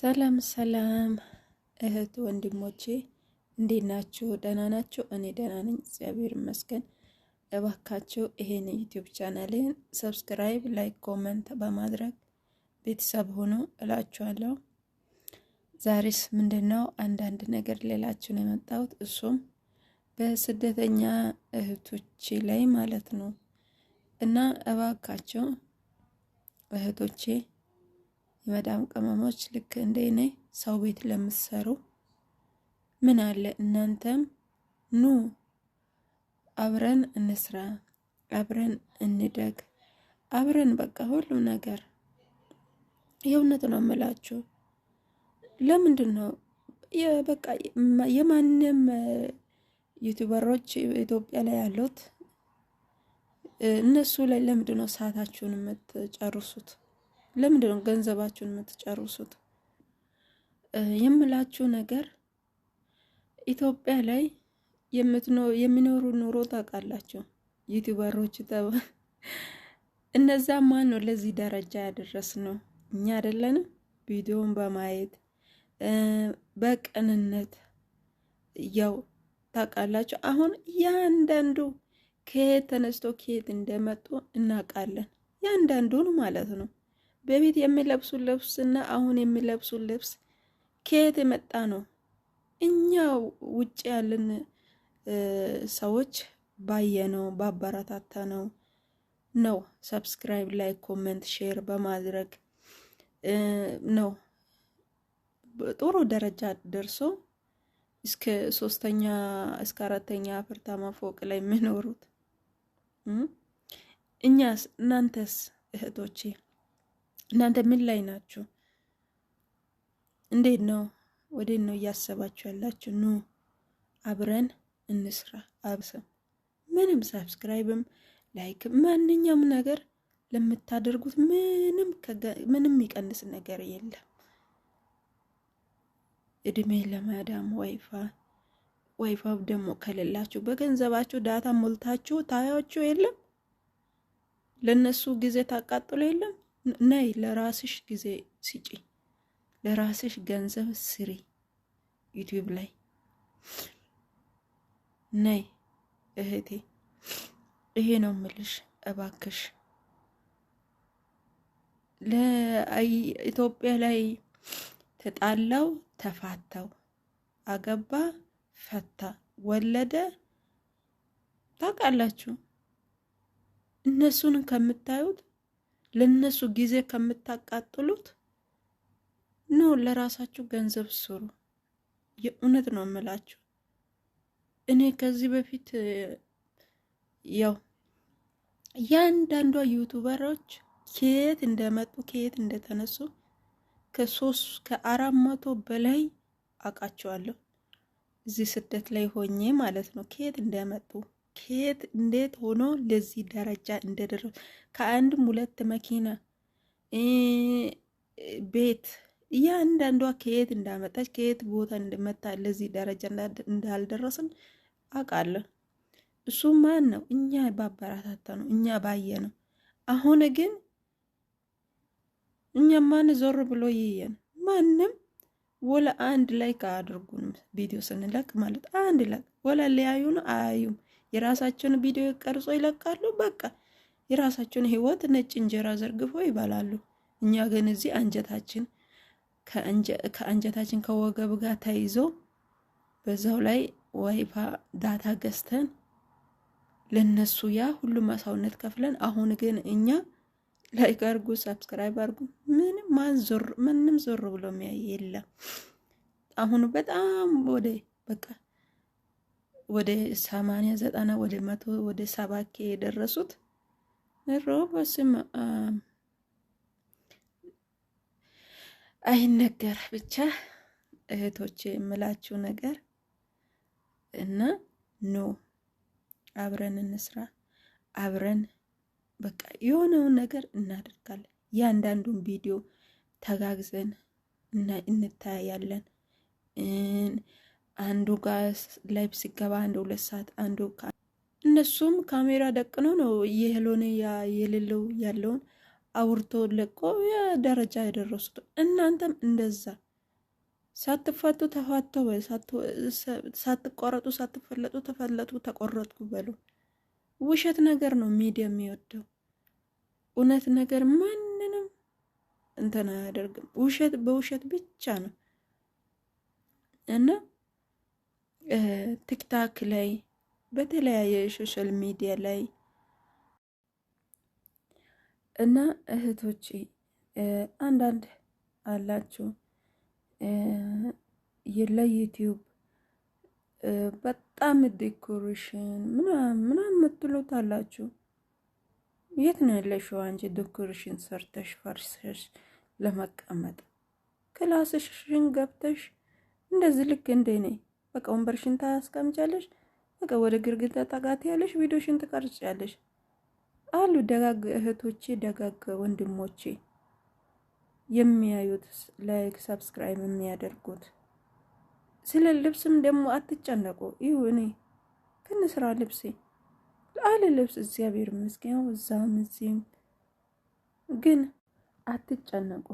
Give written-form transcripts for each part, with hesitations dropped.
ሰላም ሰላም እህት ወንድሞቼ እንዴት ናችሁ? ደህና ናችሁ? እኔ ደህና ነኝ፣ እግዚአብሔር ይመስገን። እባካችሁ ይሄን ዩቲዩብ ቻናልን ሰብስክራይብ፣ ላይክ፣ ኮመንት በማድረግ ቤተሰብ ሆኖ እላችኋለሁ። ዛሬስ ምንድነው አንዳንድ ነገር ሌላችሁ ነው የመጣሁት። እሱም በስደተኛ እህቶቼ ላይ ማለት ነው እና እባካችሁ እህቶቼ የመዳም ቅመሞች ልክ እንደ እኔ ሰው ቤት ለምትሰሩ ምን አለ እናንተም ኑ አብረን እንስራ፣ አብረን እንደግ፣ አብረን በቃ ሁሉ ነገር የእውነት ነው የምላችሁ። ለምንድን ነው በቃ የማንም ዩቲዩበሮች ኢትዮጵያ ላይ ያሉት እነሱ ላይ ለምንድን ነው ሰዓታችሁን የምትጨርሱት? ለምንድን ነው ገንዘባችሁን የምትጨርሱት? የምላችሁ ነገር ኢትዮጵያ ላይ የሚኖሩ ኑሮ ታውቃላችሁ። ዩቲዩበሮች እነዛ ማን ነው ለዚህ ደረጃ ያደረስ ነው? እኛ አይደለንም? ቪዲዮን በማየት በቅንነት ያው ታውቃላችሁ። አሁን ያንዳንዱ ከየት ተነስቶ ከየት እንደመጡ እናውቃለን። ያንዳንዱን ማለት ነው። በቤት የሚለብሱ ልብስና አሁን የሚለብሱ ልብስ ከየት የመጣ ነው? እኛ ውጭ ያለን ሰዎች ባየነው ባበረታታ ነው ሰብስክራይብ፣ ላይክ፣ ኮሜንት፣ ሼር በማድረግ ነው ጥሩ ደረጃ ደርሶ እስከ 3ኛ እስከ 4ኛ አፓርታማ ፎቅ ላይ የሚኖሩት። እኛስ እናንተስ እህቶቼ እናንተ ምን ላይ ናችሁ? እንዴት ነው? ወዴት ነው እያሰባችሁ ያላችሁ? ኑ አብረን እንስራ። አብሰም ምንም ሰብስክራይብም ላይክ ማንኛውም ነገር ለምታደርጉት ምንም ይቀንስ ነገር የለም። እድሜ ለማዳም ዋይፋ ደግሞ ከሌላችሁ በገንዘባችሁ ዳታ ሞልታችሁ ታያችሁ የለም። ለነሱ ጊዜ ታቃጥሉ የለም። ነይ ለራስሽ ጊዜ ስጪ፣ ለራስሽ ገንዘብ ስሪ። ዩቲዩብ ላይ ነይ እህቴ፣ ይሄ ነው ምልሽ። እባክሽ ለኢትዮጵያ ላይ ተጣላው፣ ተፋታው፣ አገባ፣ ፈታ፣ ወለደ ታውቃላችሁ። እነሱን ከምታዩት ለነሱ ጊዜ ከምታቃጥሉት ኖ ለራሳችሁ ገንዘብ ስሩ። የእውነት ነው የምላችሁ። እኔ ከዚህ በፊት ያው ያንዳንዷ ዩቲዩበሮች ከየት እንደመጡ ከየት እንደተነሱ ከ400 በላይ አውቃቸዋለሁ። እዚህ ስደት ላይ ሆኜ ማለት ነው ከየት እንደመጡ ከየት እንዴት ሆኖ ለዚህ ደረጃ እንደደረሱ ከአንድም 2 መኪና ቤት እያንዳንዷ ከየት እንዳመጣች ከየት ቦታ እንደመጣ ለዚህ ደረጃ እንዳልደረስን አውቃለሁ። እሱ ማን ነው? እኛ ባበረታታ ነው፣ እኛ ባየ ነው። አሁን ግን እኛ ማን ዞር ብሎ ይየን? ማንም ወላ አንድ ላይክ አድርጉንም ቪዲዮ ስንለቅ ማለት አንድ ላይክ ወላ ሊያዩን አያዩም። የራሳቸውን ቪዲዮ ቀርጾ ይለቃሉ። በቃ የራሳቸውን ህይወት ነጭ እንጀራ ዘርግፎ ይባላሉ። እኛ ግን እዚህ አንጀታችን ከአንጀታችን ከወገብ ጋር ተይዞ በዛው ላይ ዋይፋ ዳታ ገዝተን ለነሱ ያ ሁሉ መስዋዕትነት ከፍለን አሁን ግን እኛ ላይክ አድርጉ፣ ሰብስክራይብ አድርጉ። ምንም ዞር ብሎ የሚያይ የለም። አሁን በጣም ወደ 80 90 ወደ 100 ወደ 70 የደረሱት ሮበስም አይነገር ብቻ እህቶቼ የምላችሁ ነገር እና ኖ አብረን እንስራ፣ አብረን በቃ የሆነውን ነገር እናደርጋለን። ያንዳንዱን ቪዲዮ ተጋግዘን እንታያለን። አንዱ ጋር ላይቭ ሲገባ 1-2 ሰዓት አንዱ እነሱም ካሜራ ደቅኖ ነው የሄሎነ የሌለው ያለውን አውርቶ ለቆ ያ ደረጃ የደረሱት። እናንተም እንደዛ ሳትፋቱ ተፋተው፣ ሳትቆረጡ ሳትፈለጡ ተፈለጡ፣ ተቆረጥኩ በሉ። ውሸት ነገር ነው ሚዲያ የሚወደው። እውነት ነገር ማንንም እንትን አያደርግም። ውሸት በውሸት ብቻ ነው። እና ቲክታክ ላይ በተለያየ ሶሻል ሚዲያ ላይ እና እህቶቼ አንዳንድ አላችሁ ለዩቲዩብ በጣም ዴኮሬሽን ምናምን የምትሉት አላችሁ። የት ነው ያለሽው አንቺ ዴኮሬሽን ሰርተሽ ፈርሰሽ ለመቀመጥ? ክላስሽን ገብተሽ እንደዚህ ልክ እንደኔ በቃ ወንበርሽን ታስቀምጫለሽ። በቃ ወደ ግርግዳ ጠጋት ያለሽ ቪዲዮሽን ትቀርጫለሽ። አሉ ደጋግ እህቶቼ ደጋግ ወንድሞቼ የሚያዩት ላይክ ሰብስክራይብ የሚያደርጉት። ስለ ልብስም ደግሞ አትጨነቁ። ይሁ እኔ ከነስራ ልብሴ ለአለ ልብስ እግዚአብሔር ይመስገን እዛም እዚህም፣ ግን አትጨነቁ።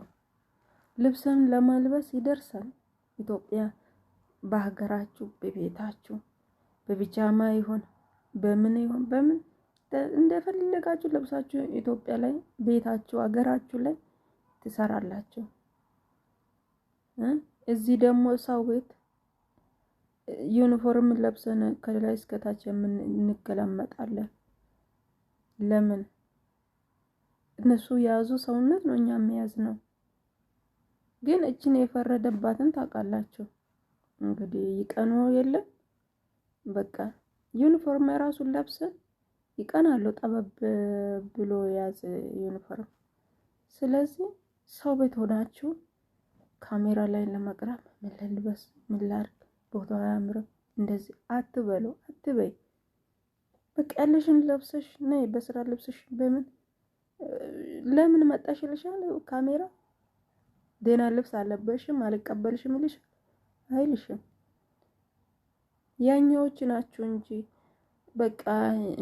ልብስም ለማልበስ ይደርሳል። ኢትዮጵያ በሀገራችሁ በቤታችሁ በቢጃማ ይሆን በምን ይሆን በምን እንደፈለጋችሁ ለብሳችሁ ኢትዮጵያ ላይ ቤታችሁ ሀገራችሁ ላይ ትሰራላችሁ። እዚህ ደግሞ ሰው ቤት ዩኒፎርም ለብሰን ከላይ እስከታች እንገለመጣለን። ለምን? እነሱ የያዙ ሰውነት ነው እኛ የሚያዝ ነው። ግን እችን የፈረደባትን ታውቃላችሁ። እንግዲህ ይቀኑ የለም በቃ ዩኒፎርም የራሱን ለብሰን ይቀናሉ። ጠበብ ብሎ ያዝ ዩኒፎርም። ስለዚህ ሰው ቤት ሆናችሁ ካሜራ ላይ ለመቅረብ ምን ልልበስ ምን ላድርግ ቦታው አያምርም እንደዚህ አትበሉ አትበይ። በቃ ያለሽን ለብሰሽ ነይ በስራ ልብስሽ። ለምን መጣሽ ይልሻል ካሜራ። ደህና ልብስ አለበሽም አልቀበልሽም ይልሻል አይልሽም። ያኛዎች ናቸው እንጂ በቃ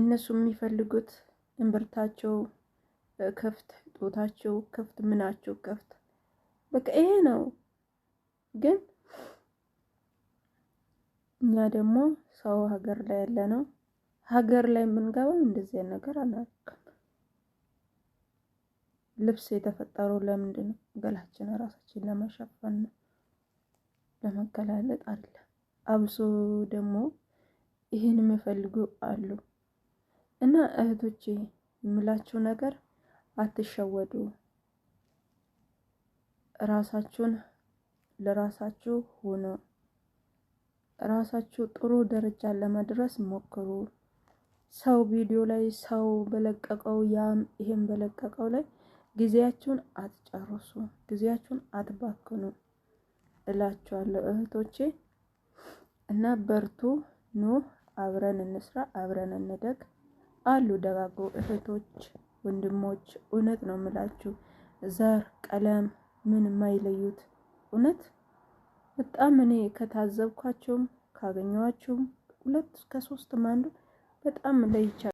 እነሱ የሚፈልጉት እንብርታቸው ከፍት፣ ጦታቸው ከፍት፣ ምናቸው ከፍት፣ በቃ ይሄ ነው። ግን እኛ ደግሞ ሰው ሀገር ላይ ያለ ነው። ሀገር ላይ የምንገባው እንደዚህ ነገር አናውቅም። ልብስ የተፈጠረው ለምንድን ነው? ገላችን ራሳችን ለመሸፈን ነው፣ ለመገላለጥ አይደለም። አብሶ ደግሞ ይሄን የሚፈልጉ አሉ። እና እህቶቼ የምላችሁ ነገር አትሸወዱ። ራሳችሁን ለራሳችሁ ሆኖ ራሳችሁ ጥሩ ደረጃ ለመድረስ ሞክሩ። ሰው ቪዲዮ ላይ ሰው በለቀቀው ያም ይሄን በለቀቀው ላይ ጊዜያችሁን አትጨርሱ፣ ጊዜያችሁን አትባክኑ እላችኋለሁ እህቶቼ። እና በርቱ፣ ኑ አብረን እንስራ፣ አብረን እንደግ። አሉ ደጋጎ እህቶች ወንድሞች፣ እውነት ነው የምላችሁ ዘር ቀለም ምን የማይለዩት እውነት በጣም እኔ ከታዘብኳቸውም ካገኘኋቸውም 2 እስከ 3 አንዱ በጣም ለይቻ